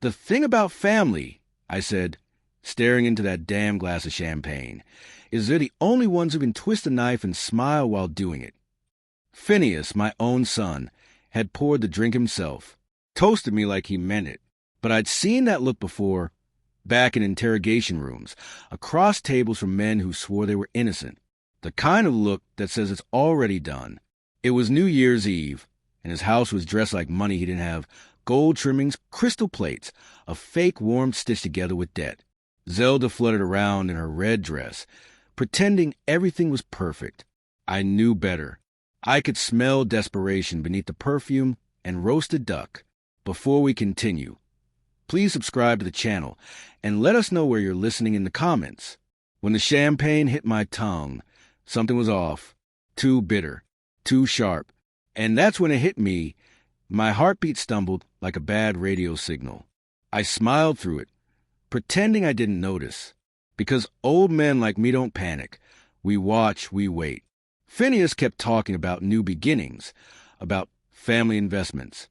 The thing about family, I said, staring into that damn glass of champagne, is they're the only ones who can twist a knife and smile while doing it. Phineas, my own son, had poured the drink himself, toasted me like he meant it. But I'd seen that look before, back in interrogation rooms, across tables from men who swore they were innocent. The kind of look that says it's already done. It was New Year's Eve, and his house was dressed like money he didn't have, gold trimmings, crystal plates, a fake warmth stitched together with debt. Zelda fluttered around in her red dress, pretending everything was perfect. I knew better. I could smell desperation beneath the perfume and roasted duck. Before we continue, please subscribe to the channel and let us know where you're listening in the comments. When the champagne hit my tongue, something was off. Too bitter, too sharp. And that's when it hit me. My heartbeat stumbled like a bad radio signal. I smiled through it, pretending I didn't notice. Because old men like me don't panic. We watch, we wait. Phineas kept talking about new beginnings, about family investments.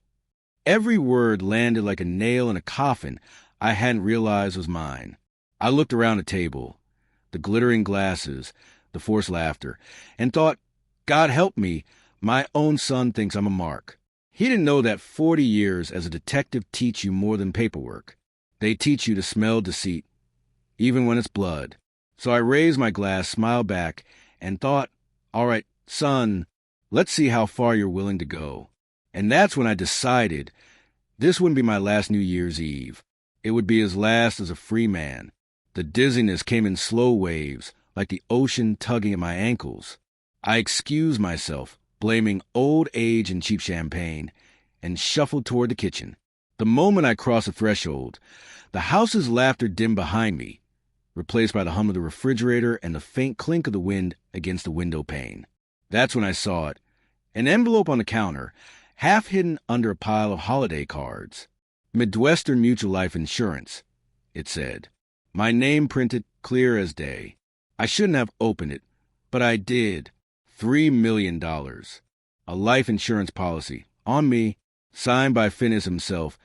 Every word landed like a nail in a coffin I hadn't realized was mine. I looked around the table, the glittering glasses, the forced laughter, and thought, God help me, my own son thinks I'm a mark. He didn't know that 40 years as a detective teach you more than paperwork. They teach you to smell deceit, even when it's blood. So I raised my glass, smiled back, and thought, all right, son, let's see how far you're willing to go. And that's when I decided this wouldn't be my last New Year's Eve. It would be his last as a free man. The dizziness came in slow waves, like the ocean tugging at my ankles. I excused myself, blaming old age and cheap champagne, and shuffled toward the kitchen. The moment I crossed the threshold, the house's laughter dimmed behind me, replaced by the hum of the refrigerator and the faint clink of the wind against the window pane. That's when I saw it. An envelope on the counter, half hidden under a pile of holiday cards. Midwestern Mutual Life Insurance, it said. My name printed clear as day. I shouldn't have opened it, but I did. $3 million. A life insurance policy, on me, signed by Phineas himself,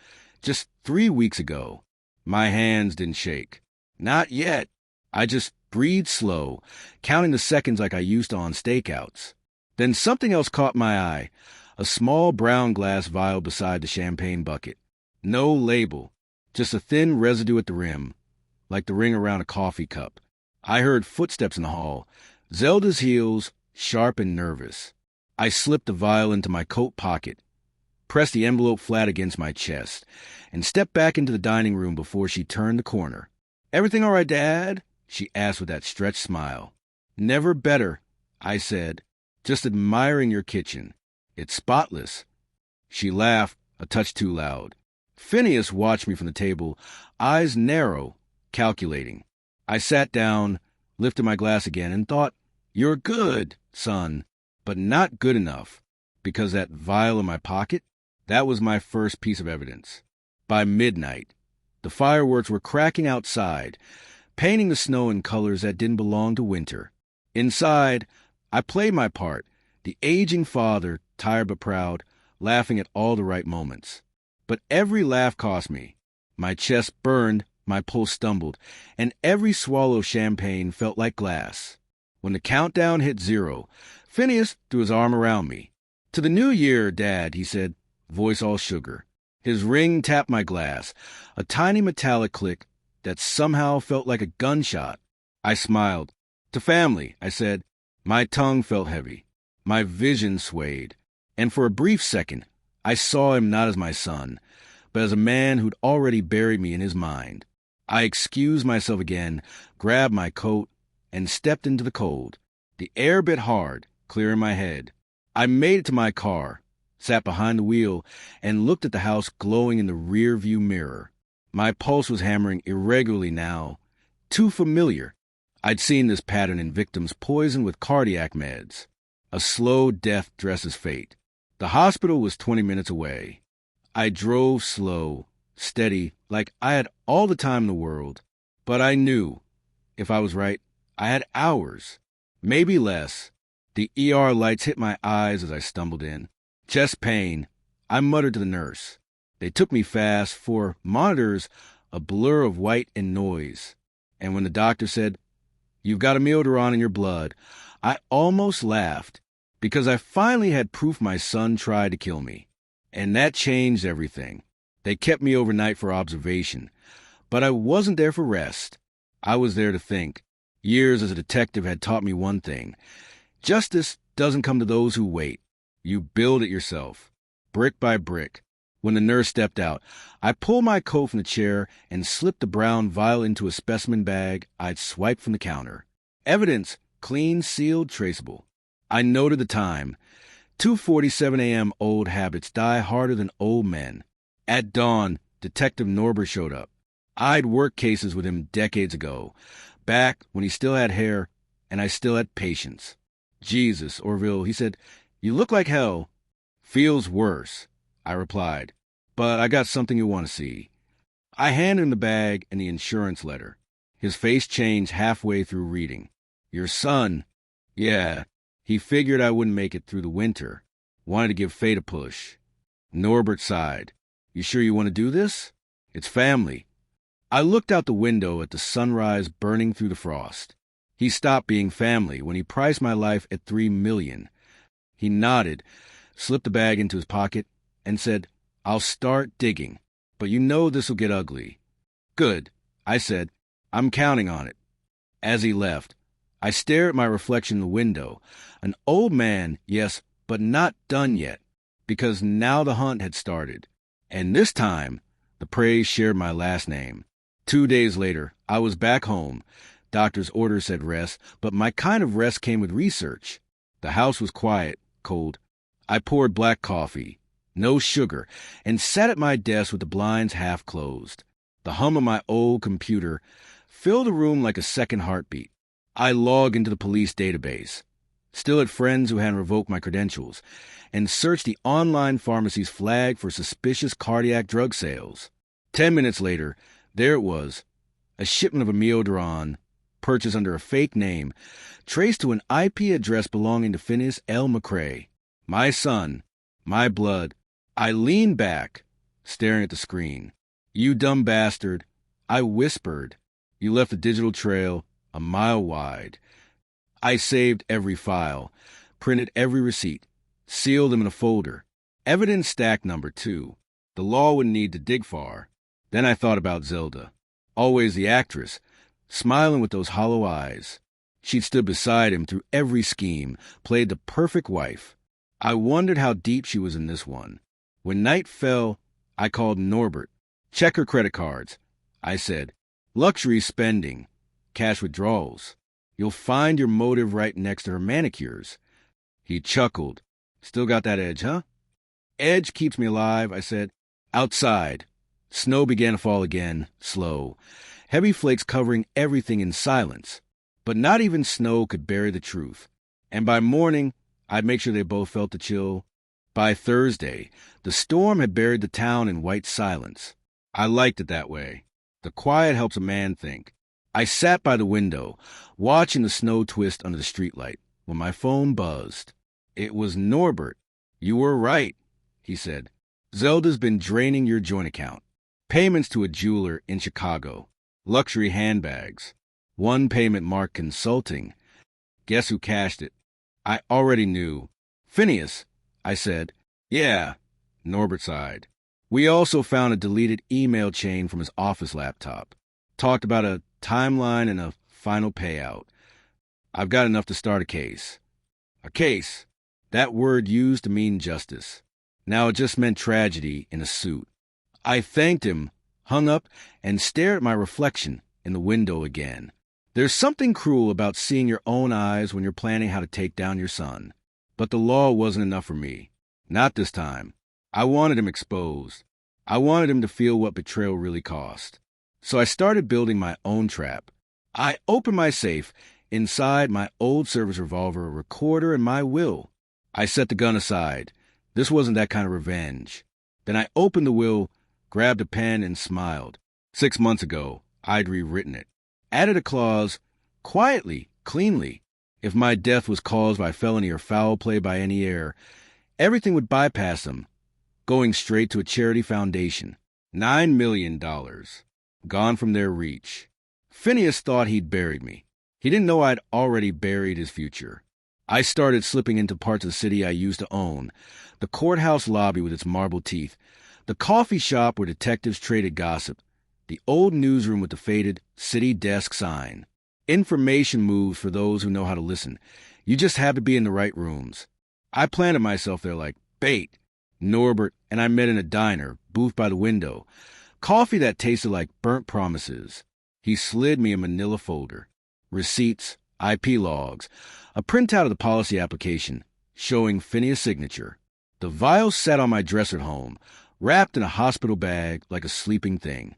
just 3 weeks ago. My hands didn't shake. Not yet. I just breathed slow, counting the seconds like I used to on stakeouts. Then something else caught my eye, a small brown glass vial beside the champagne bucket. No label, just a thin residue at the rim, like the ring around a coffee cup. I heard footsteps in the hall, Zelda's heels, sharp and nervous. I slipped the vial into my coat pocket, pressed the envelope flat against my chest, and stepped back into the dining room before she turned the corner. Everything all right, Dad? She asked with that stretched smile. Never better, I said, just admiring your kitchen. It's spotless. She laughed, a touch too loud. Phineas watched me from the table, eyes narrow, calculating. I sat down, lifted my glass again, and thought, you're good, son, but not good enough, because that vial in my pocket, that was my first piece of evidence. By midnight, the fireworks were cracking outside, painting the snow in colors that didn't belong to winter. Inside, I played my part, the aging father, tired but proud, laughing at all the right moments. But every laugh cost me. My chest burned, my pulse stumbled, and every swallow of champagne felt like glass. When the countdown hit 0, Phineas threw his arm around me. To the new year, Dad, he said, voice all sugar. His ring tapped my glass, a tiny metallic click that somehow felt like a gunshot. I smiled. To family, I said. My tongue felt heavy. My vision swayed. And for a brief second, I saw him not as my son, but as a man who'd already buried me in his mind. I excused myself again, grabbed my coat, and stepped into the cold. The air bit hard, clearing my head. I made it to my car, sat behind the wheel, and looked at the house glowing in the rear-view mirror. My pulse was hammering irregularly now, too familiar. I'd seen this pattern in victims poisoned with cardiac meds. A slow death dressed as fate. The hospital was 20 minutes away. I drove slow, steady, like I had all the time in the world. But I knew, if I was right, I had hours, maybe less. The ER lights hit my eyes as I stumbled in. Chest pain, I muttered to the nurse. They took me fast, for monitors, a blur of white and noise. And when the doctor said, "You've got amiodarone in your blood," I almost laughed, because I finally had proof my son tried to kill me. And that changed everything. They kept me overnight for observation, but I wasn't there for rest. I was there to think. Years as a detective had taught me one thing. Justice doesn't come to those who wait. You build it yourself, brick by brick. When the nurse stepped out, I pulled my coat from the chair and slipped the brown vial into a specimen bag I'd swiped from the counter. Evidence, clean, sealed, traceable. I noted the time. 2:47 a.m. Old habits die harder than old men. At dawn, Detective Norbert showed up. I'd worked cases with him decades ago, back when he still had hair and I still had patience. "Jesus, Orville," he said, "you look like hell." "Feels worse," I replied, "but I got something you want to see." I handed him the bag and the insurance letter. His face changed halfway through reading. "Your son?" "Yeah, he figured I wouldn't make it through the winter. Wanted to give fate a push." Norbert sighed. "You sure you want to do this? It's family." I looked out the window at the sunrise burning through the frost. He stopped being family when he priced my life at $3 million. He nodded, slipped the bag into his pocket, and said, "I'll start digging, but you know this'll get ugly." "Good," I said. "I'm counting on it." As he left, I stared at my reflection in the window. An old man, yes, but not done yet, because now the hunt had started. And this time, the prey shared my last name. 2 days later, I was back home. Doctor's order said rest, but my kind of rest came with research. The house was quiet, cold. I poured black coffee, no sugar, and sat at my desk with the blinds half closed. The hum of my old computer filled the room like a second heartbeat. I logged into the police database, still had friends who hadn't revoked my credentials, and searched the online pharmacy's flag for suspicious cardiac drug sales. 10 minutes later, there it was, a shipment of amiodarone, purchased under a fake name, traced to an IP address belonging to Phineas L. McCrae. My son, my blood. I leaned back, staring at the screen. "You dumb bastard," I whispered. "You left a digital trail a mile wide." I saved every file, printed every receipt, sealed them in a folder. Evidence stack number 2. The law wouldn't need to dig far. Then I thought about Zelda, always the actress, smiling with those hollow eyes. She'd stood beside him through every scheme, played the perfect wife. I wondered how deep she was in this one. When night fell, I called Norbert. "Check her credit cards," I said. "Luxury spending, cash withdrawals. You'll find your motive right next to her manicures." He chuckled. "Still got that edge, huh?" "Edge keeps me alive," I said. Outside, snow began to fall again, slow. Heavy flakes covering everything in silence. But not even snow could bury the truth. And by morning, I'd make sure they both felt the chill. By Thursday, the storm had buried the town in white silence. I liked it that way. The quiet helps a man think. I sat by the window, watching the snow twist under the streetlight, when my phone buzzed. It was Norbert. "You were right," he said. "Zelda's been draining your joint account. Payments to a jeweler in Chicago. Luxury handbags. One payment marked consulting. Guess who cashed it?" I already knew. "Phineas," I said. "Yeah," Norbert sighed. We also found a deleted email chain from his office laptop. Talked about a timeline and a final payout. I've got enough to start a case. A case. That word used to mean justice. Now it just meant tragedy in a suit. I thanked him, hung up, and stared at my reflection in the window again. There's something cruel about seeing your own eyes when you're planning how to take down your son. But the law wasn't enough for me. Not this time. I wanted him exposed. I wanted him to feel what betrayal really cost. So I started building my own trap. I opened my safe. Inside, my old service revolver, a recorder, and my will. I set the gun aside. This wasn't that kind of revenge. Then I opened the will, grabbed a pen, and smiled. 6 months ago, I'd rewritten it. Added a clause, quietly, cleanly. If my death was caused by felony or foul play by any heir, everything would bypass them. going straight to a charity foundation. $9 million. Gone from their reach. Phineas thought he'd buried me. He didn't know I'd already buried his future. I started slipping into parts of the city I used to own. The courthouse lobby with its marble teeth. The coffee shop where detectives traded gossip. The old newsroom with the faded city desk sign. Information moves for those who know how to listen. You just have to be in the right rooms. I planted myself there like bait. Norbert and I met in a diner, booth by the window. Coffee that tasted like burnt promises. He slid me a manila folder. Receipts, IP logs, a printout of the policy application, showing Phineas' signature. The vial sat on my dresser at home, wrapped in a hospital bag like a sleeping thing.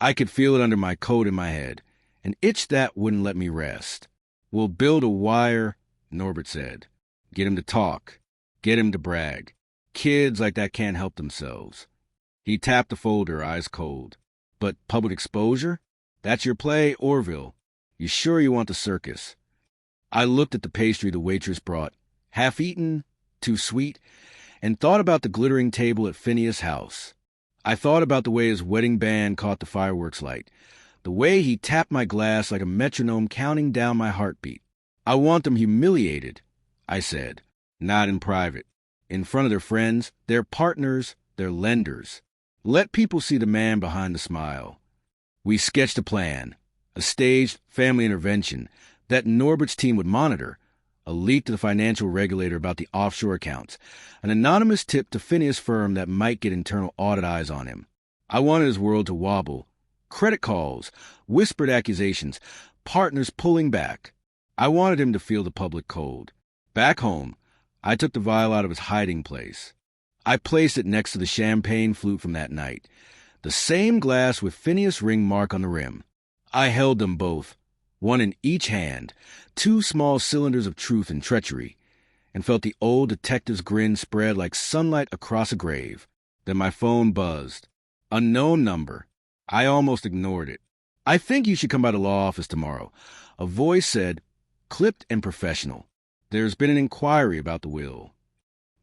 I could feel it under my coat in my head, an itch that wouldn't let me rest. We'll build a wire, Norbert said. Get him to talk. Get him to brag. Kids like that can't help themselves. He tapped the folder, eyes cold. But public exposure? That's your play, Orville. You sure you want the circus? I looked at the pastry the waitress brought, half-eaten, too sweet, and thought about the glittering table at Phineas' house. I thought about the way his wedding band caught the fireworks light, the way he tapped my glass like a metronome counting down my heartbeat. I want them humiliated, I said, not in private, in front of their friends, their partners, their lenders. Let people see the man behind the smile. We sketched a plan, a staged family intervention that Norbert's team would monitor, a leak to the financial regulator about the offshore accounts, an anonymous tip to Phineas' firm that might get internal audit eyes on him. I wanted his world to wobble. Credit calls, whispered accusations, partners pulling back. I wanted him to feel the public cold. Back home, I took the vial out of his hiding place. I placed it next to the champagne flute from that night, the same glass with Phineas' ring mark on the rim. I held them both, one in each hand, two small cylinders of truth and treachery, and felt the old detective's grin spread like sunlight across a grave. Then my phone buzzed. Unknown number. I almost ignored it. I think you should come by the law office tomorrow. A voice said, clipped and professional. There's been an inquiry about the will.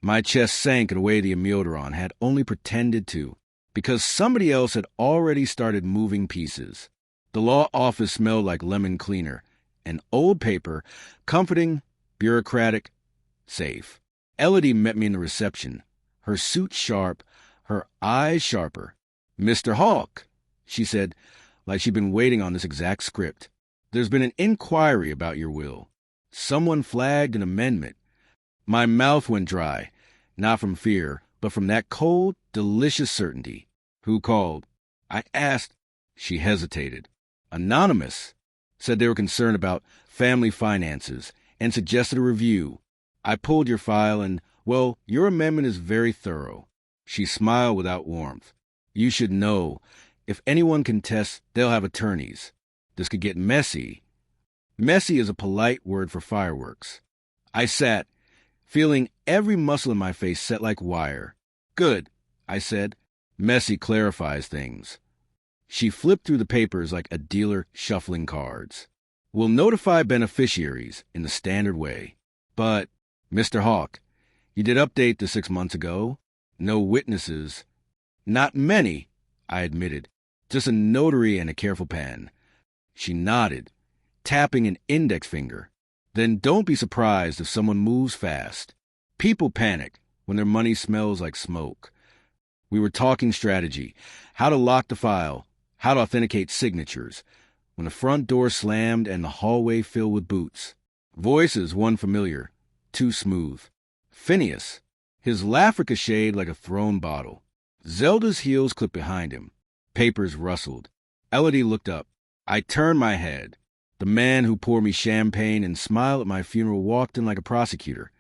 My chest sank in a way the amiodaron had only pretended to, because somebody else had already started moving pieces. The law office smelled like lemon cleaner, an old paper, comforting, bureaucratic, safe. Elodie met me in the reception, her suit sharp, her eyes sharper. Mr. Hawk, she said, like she'd been waiting on this exact script. There's been an inquiry about your will. Someone flagged an amendment. My mouth went dry, not from fear, but from that cold, delicious certainty. Who called? I asked. She hesitated. Anonymous. Said they were concerned about family finances and suggested a review. I pulled your file and, well, your amendment is very thorough. She smiled without warmth. You should know. If anyone contests, they'll have attorneys. This could get messy. Messy is a polite word for fireworks. I sat, feeling every muscle in my face set like wire. Good, I said. Messy clarifies things. She flipped through the papers like a dealer shuffling cards. We'll notify beneficiaries in the standard way. But, Mr. Hawk, you did update this 6 months ago. No witnesses. Not many, I admitted. Just a notary and a careful pen. She nodded, tapping an index finger. Then don't be surprised if someone moves fast. People panic when their money smells like smoke. We were talking strategy, how to lock the file, how to authenticate signatures, when the front door slammed and the hallway filled with boots. Voices, one familiar, two smooth. Phineas, his laugh ricocheted like a thrown bottle. Zelda's heels clipped behind him. Papers rustled. Elodie looked up. I turned my head. The man who poured me champagne and smiled at my funeral walked in like a prosecutor.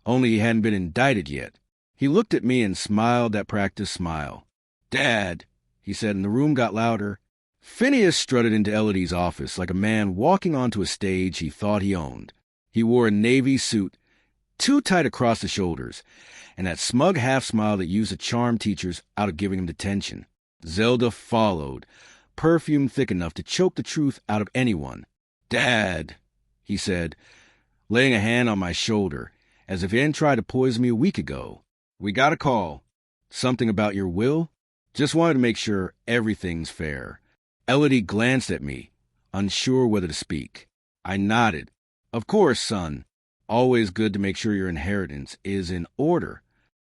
Only he hadn't been indicted yet. He looked at me and smiled that practiced smile. Dad, he said, and the room got louder. Phineas strutted into Elodie's office like a man walking onto a stage he thought he owned. He wore a navy suit, too tight across the shoulders, and that smug half-smile that used to charm teachers out of giving him detention. Zelda followed, perfume thick enough to choke the truth out of anyone. Dad, he said, laying a hand on my shoulder, as if he hadn't tried to poison me a week ago. We got a call. Something about your will? Just wanted to make sure everything's fair. Elodie glanced at me, unsure whether to speak. I nodded. Of course, son. Always good to make sure your inheritance is in order.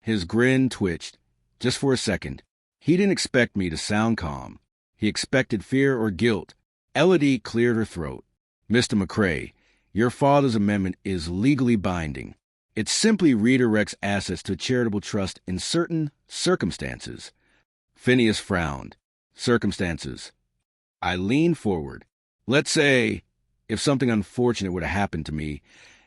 His grin twitched. Just for a second. He didn't expect me to sound calm. He expected fear or guilt. Elodie cleared her throat. Mr. McCrae, your father's amendment is legally binding. It simply redirects assets to a charitable trust in certain circumstances. Phineas frowned. Circumstances. I leaned forward. Let's say, if something unfortunate were to happen to me,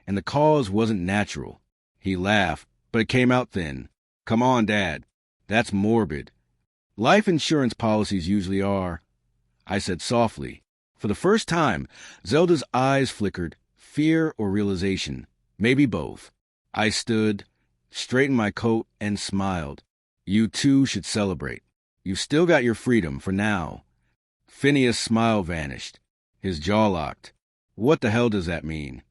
and the cause wasn't natural. He laughed, but it came out thin. Come on, Dad. That's morbid. Life insurance policies usually are. I said softly. For the first time, Zelda's eyes flickered, fear or realization, maybe both. I stood, straightened my coat, and smiled. You too should celebrate. You've still got your freedom for now. Phineas' smile vanished. His jaw locked. What the hell does that mean?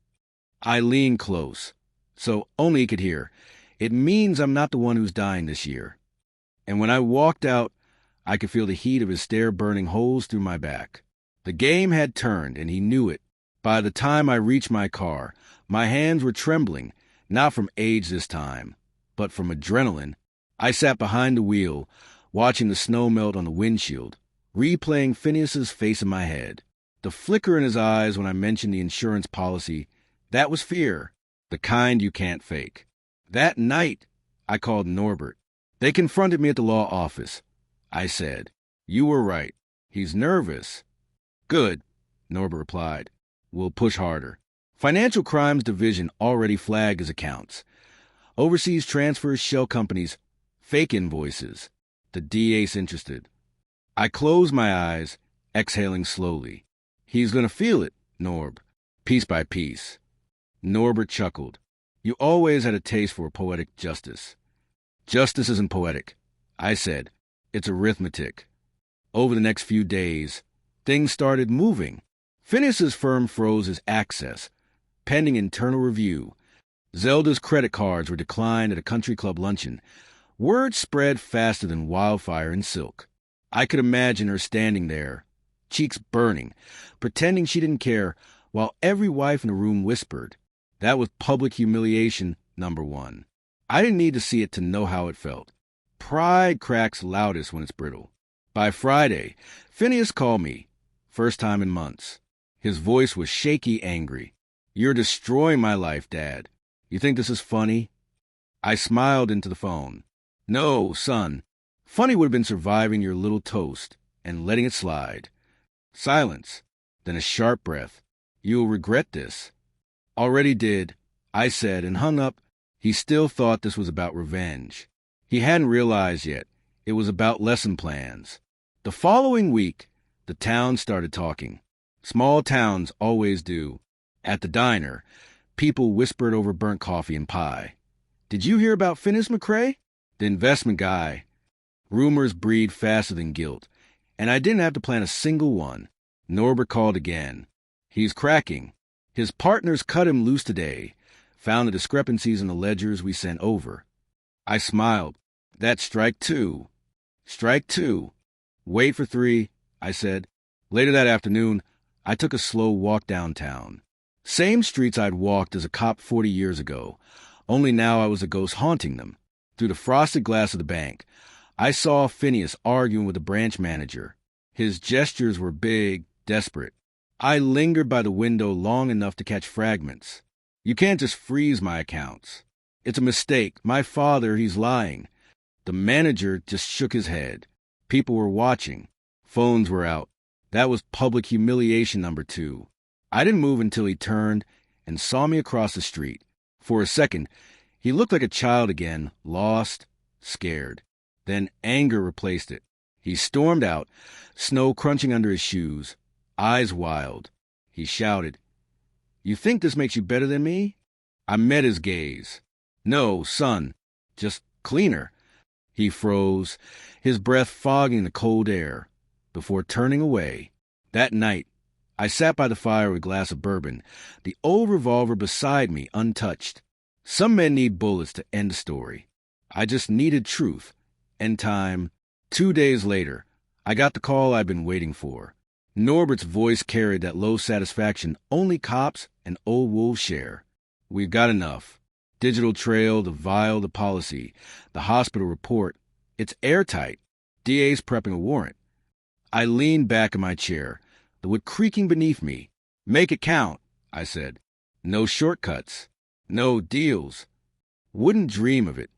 I leaned close, so only he could hear. It means I'm not the one who's dying this year. And when I walked out, I could feel the heat of his stare burning holes through my back. The game had turned, and he knew it. By the time I reached my car, my hands were trembling, not from age this time, but from adrenaline. I sat behind the wheel, watching the snow melt on the windshield, replaying Phineas's face in my head. The flicker in his eyes when I mentioned the insurance policy, that was fear, the kind you can't fake. That night, I called Norbert. They confronted me at the law office. I said, "You were right. He's nervous." "Good," Norbert replied. "We'll push harder." Financial Crimes Division already flagged his accounts. Overseas transfers, shell companies, fake invoices. The DA's interested. I closed my eyes, exhaling slowly. He's going to feel it, Norb, piece by piece. Norbert chuckled. You always had a taste for poetic justice. Justice isn't poetic, I said. It's arithmetic. Over the next few days, things started moving. Phineas's firm froze his access, pending internal review. Zelda's credit cards were declined at a country club luncheon. Word spread faster than wildfire in silk. I could imagine her standing there, cheeks burning, pretending she didn't care, while every wife in the room whispered. That was public humiliation #1. I didn't need to see it to know how it felt. Pride cracks loudest when it's brittle. By Friday, Phineas called me, first time in months. His voice was shaky, angry. You're destroying my life, Dad. You think this is funny? I smiled into the phone. No, son. Funny would have been surviving your little toast and letting it slide. Silence, then a sharp breath. You'll regret this. Already did, I said, and hung up. He still thought this was about revenge. He hadn't realized yet. It was about lesson plans. The following week, the town started talking. Small towns always do. At the diner, people whispered over burnt coffee and pie. Did you hear about Phineas McCrae? The investment guy. Rumors breed faster than guilt, and I didn't have to plan a single one. Norbert called again. He's cracking. His partners cut him loose today, found the discrepancies in the ledgers we sent over. I smiled. That's strike 2. Strike 2. Wait for 3, I said. Later that afternoon, I took a slow walk downtown. Same streets I'd walked as a cop 40 years ago, only now I was a ghost haunting them. Through the frosted glass of the bank, I saw Phineas arguing with the branch manager. His gestures were big, desperate. I lingered by the window long enough to catch fragments. You can't just freeze my accounts. It's a mistake. My father, he's lying. The manager just shook his head. People were watching. Phones were out. That was public humiliation #2. I didn't move until he turned and saw me across the street. For a second, he looked like a child again, lost, scared. Then anger replaced it. He stormed out, snow crunching under his shoes, eyes wild. He shouted, You think this makes you better than me? I met his gaze. No, son, just cleaner. He froze, his breath fogging the cold air, before turning away. That night, I sat by the fire with a glass of bourbon, the old revolver beside me untouched. Some men need bullets to end a story. I just needed truth, End time. 2 days later, I got the call I'd been waiting for. Norbert's voice carried that low satisfaction only cops and old wolves share. We've got enough. Digital trail, the vial, the policy, the hospital report. It's airtight. DA's prepping a warrant. I leaned back in my chair, the wood creaking beneath me. Make it count, I said. No shortcuts. No deals. Wouldn't dream of it.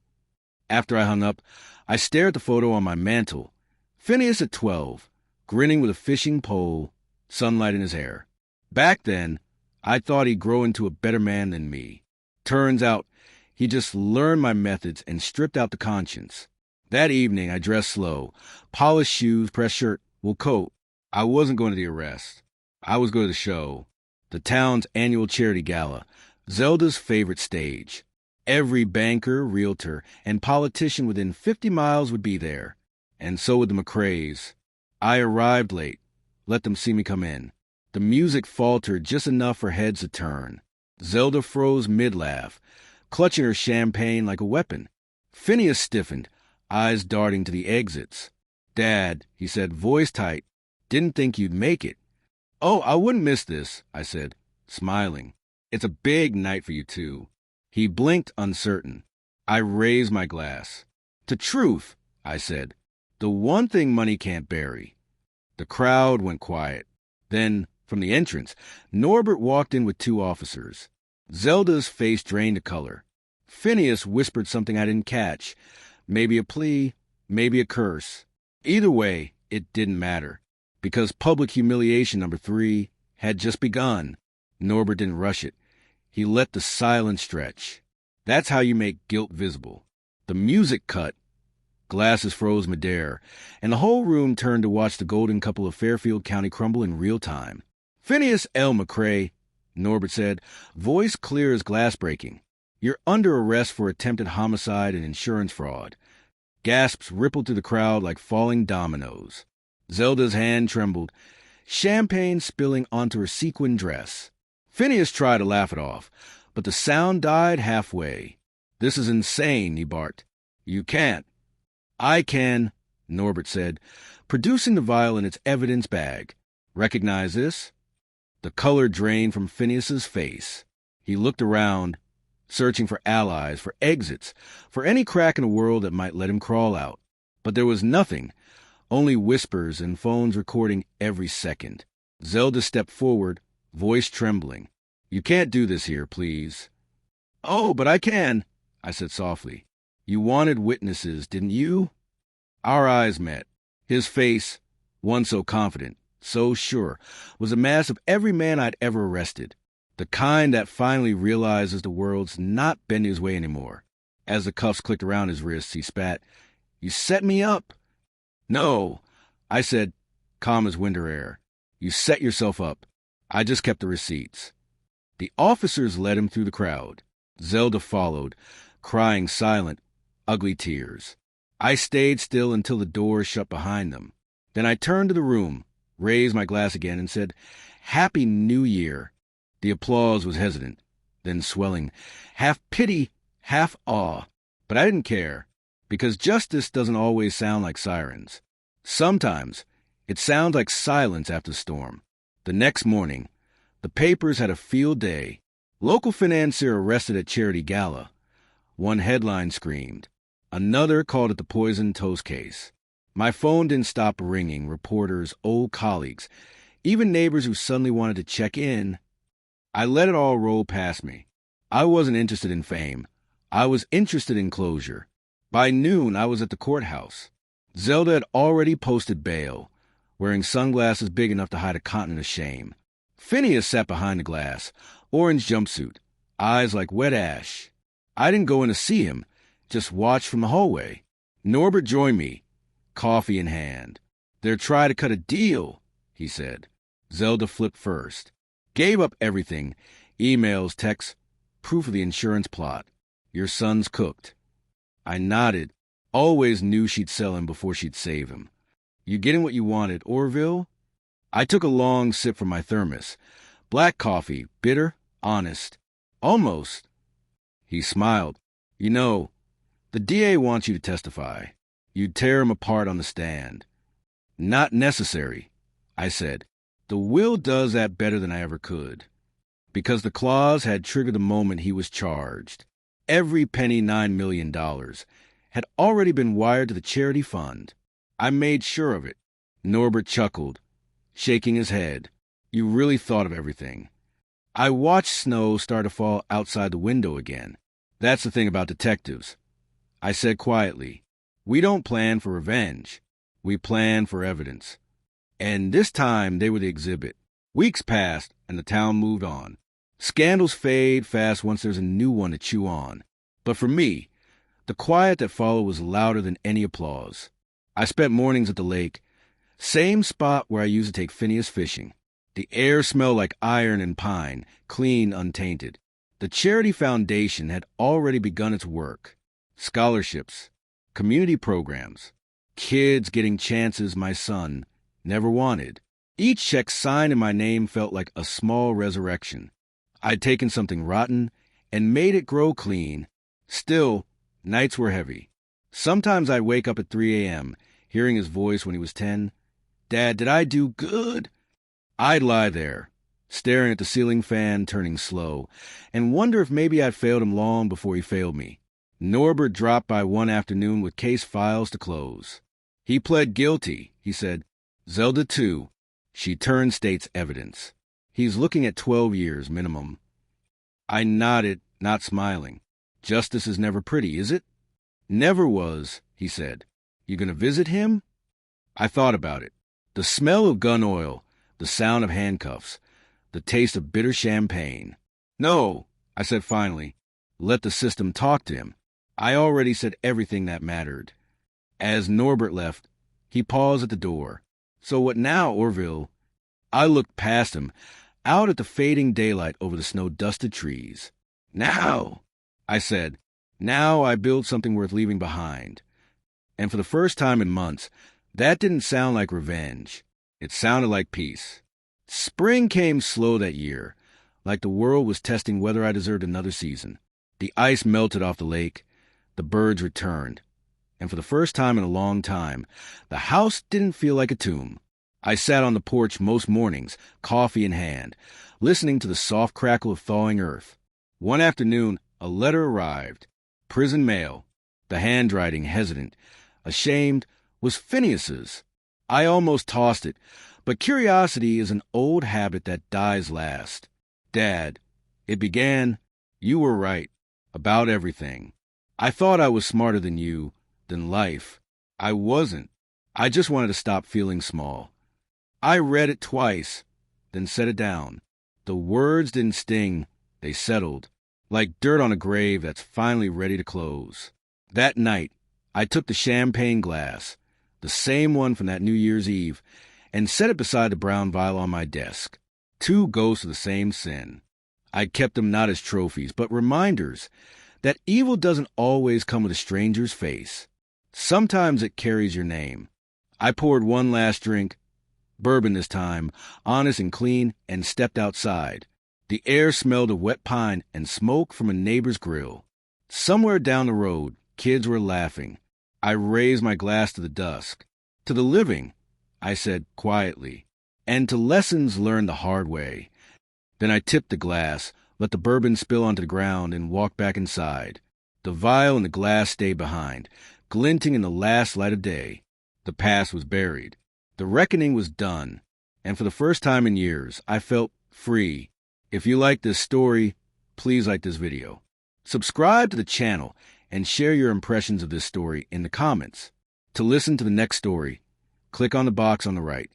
After I hung up, I stared at the photo on my mantle. Phineas at 12, grinning with a fishing pole, sunlight in his hair. Back then, I thought he'd grow into a better man than me. Turns out, he just learned my methods and stripped out the conscience. That evening, I dressed slow. Polished shoes, pressed shirt, wool coat. I wasn't going to the arrest. I was going to the show. The town's annual charity gala. Zelda's favorite stage. Every banker, realtor, and politician within 50 miles would be there. And so would the McCraes. I arrived late. Let them see me come in. The music faltered just enough for heads to turn. Zelda froze mid-laugh, clutching her champagne like a weapon. Phineas stiffened, eyes darting to the exits. Dad, he said, voice tight, didn't think you'd make it. Oh, I wouldn't miss this, I said, smiling. It's a big night for you two. He blinked, uncertain. I raised my glass. To truth, I said. The one thing money can't bury. The crowd went quiet. Then, from the entrance, Norbert walked in with 2 officers. Zelda's face drained to color. Phineas whispered something I didn't catch. Maybe a plea, maybe a curse. Either way, it didn't matter. Because public humiliation number 3 had just begun. Norbert didn't rush it. He let the silence stretch. That's how you make guilt visible. The music cut. Glasses froze midair, and the whole room turned to watch the golden couple of Fairfield County crumble in real time. Phineas L. McCrae, Norbert said, voice clear as glass breaking. You're under arrest for attempted homicide and insurance fraud. Gasps rippled through the crowd like falling dominoes. Zelda's hand trembled, champagne spilling onto her sequin dress. Phineas tried to laugh it off, but the sound died halfway. This is insane, he barked. You can't. I can, Norbert said, producing the vial in its evidence bag. Recognize this? The color drained from Phineas's face. He looked around, searching for allies, for exits, for any crack in the world that might let him crawl out. But there was nothing, only whispers and phones recording every second. Zelda stepped forward, voice trembling. You can't do this here, please. Oh, but I can, I said softly. You wanted witnesses, didn't you? Our eyes met. His face, one so confident, so sure, was a mask of every man I'd ever arrested. The kind that finally realizes the world's not bending his way anymore. As the cuffs clicked around his wrists, he spat. You set me up. No, I said, calm as winter air. You set yourself up. I just kept the receipts. The officers led him through the crowd. Zelda followed, crying silent, ugly tears. I stayed still until the door shut behind them. Then I turned to the room, raised my glass again, and said, Happy New Year. The applause was hesitant, then swelling, half pity, half awe. But I didn't care, because justice doesn't always sound like sirens. Sometimes it sounds like silence after the storm. The next morning, the papers had a field day. Local financier arrested at charity gala. One headline screamed. Another called it the poison toast case. My phone didn't stop ringing. Reporters, old colleagues, even neighbors who suddenly wanted to check in. I let it all roll past me. I wasn't interested in fame. I was interested in closure. By noon, I was at the courthouse. Zelda had already posted bail, wearing sunglasses big enough to hide a continent of shame. Phineas sat behind the glass, orange jumpsuit, eyes like wet ash. I didn't go in to see him, just watched from the hallway. Norbert joined me, coffee in hand. They're trying to cut a deal, he said. Zelda flipped first. Gave up everything, emails, texts, proof of the insurance plot. Your son's cooked. I nodded, always knew she'd sell him before she'd save him. You getting what you wanted, Orville? I took a long sip from my thermos. Black coffee, bitter, honest. Almost. He smiled. You know, the DA wants you to testify. You'd tear him apart on the stand. Not necessary, I said. The will does that better than I ever could. Because the clause had triggered the moment he was charged. Every penny $9 million had already been wired to the charity fund. I made sure of it. Norbert chuckled, shaking his head. You really thought of everything. I watched snow start to fall outside the window again. That's the thing about detectives, I said quietly. We don't plan for revenge. We plan for evidence. And this time they were the exhibit. Weeks passed, and the town moved on. Scandals fade fast once there's a new one to chew on. But for me, the quiet that followed was louder than any applause. I spent mornings at the lake, same spot where I used to take Phineas fishing. The air smelled like iron and pine, clean, untainted. The charity foundation had already begun its work. Scholarships, community programs, kids getting chances my son never wanted. Each check signed in my name felt like a small resurrection. I'd taken something rotten and made it grow clean. Still, nights were heavy. Sometimes I'd wake up at 3 a.m., hearing his voice when he was 10. Dad, did I do good? I'd lie there, staring at the ceiling fan turning slow, and wonder if maybe I'd failed him long before he failed me. Norbert dropped by one afternoon with case files to close. He pled guilty, he said. Zelda, too. She turned state's evidence. He's looking at 12 years minimum. I nodded, not smiling. Justice is never pretty, is it? Never was, he said. You gonna visit him? I thought about it. The smell of gun oil, the sound of handcuffs, the taste of bitter champagne. No, I said finally. Let the system talk to him. I already said everything that mattered. As Norbert left, he paused at the door. So what now, Orville? I looked past him, out at the fading daylight over the snow-dusted trees. Now, I said, now I build something worth leaving behind. And for the first time in months, that didn't sound like revenge. It sounded like peace. Spring came slow that year, like the world was testing whether I deserved another season. The ice melted off the lake. The birds returned. And for the first time in a long time, the house didn't feel like a tomb. I sat on the porch most mornings, coffee in hand, listening to the soft crackle of thawing earth. One afternoon, a letter arrived. Prison mail. The handwriting, hesitant, ashamed, was Phineas's. I almost tossed it, but curiosity is an old habit that dies last. Dad, it began, you were right, about everything. I thought I was smarter than you, than life. I wasn't. I just wanted to stop feeling small. I read it twice, then set it down. The words didn't sting, they settled, like dirt on a grave that's finally ready to close. That night, I took the champagne glass, the same one from that New Year's Eve, and set it beside the brown vial on my desk. Two ghosts of the same sin. I kept them not as trophies, but reminders that evil doesn't always come with a stranger's face. Sometimes it carries your name. I poured one last drink, bourbon this time, honest and clean, and stepped outside. The air smelled of wet pine and smoke from a neighbor's grill. Somewhere down the road, kids were laughing. I raised my glass to the dusk. To the living, I said quietly, and to lessons learned the hard way. Then I tipped the glass, let the bourbon spill onto the ground, and walked back inside. The vial and the glass stayed behind, glinting in the last light of day. The past was buried. The reckoning was done, and for the first time in years, I felt free. If you like this story, please like this video. Subscribe to the channel and share your impressions of this story in the comments. To listen to the next story, click on the box on the right.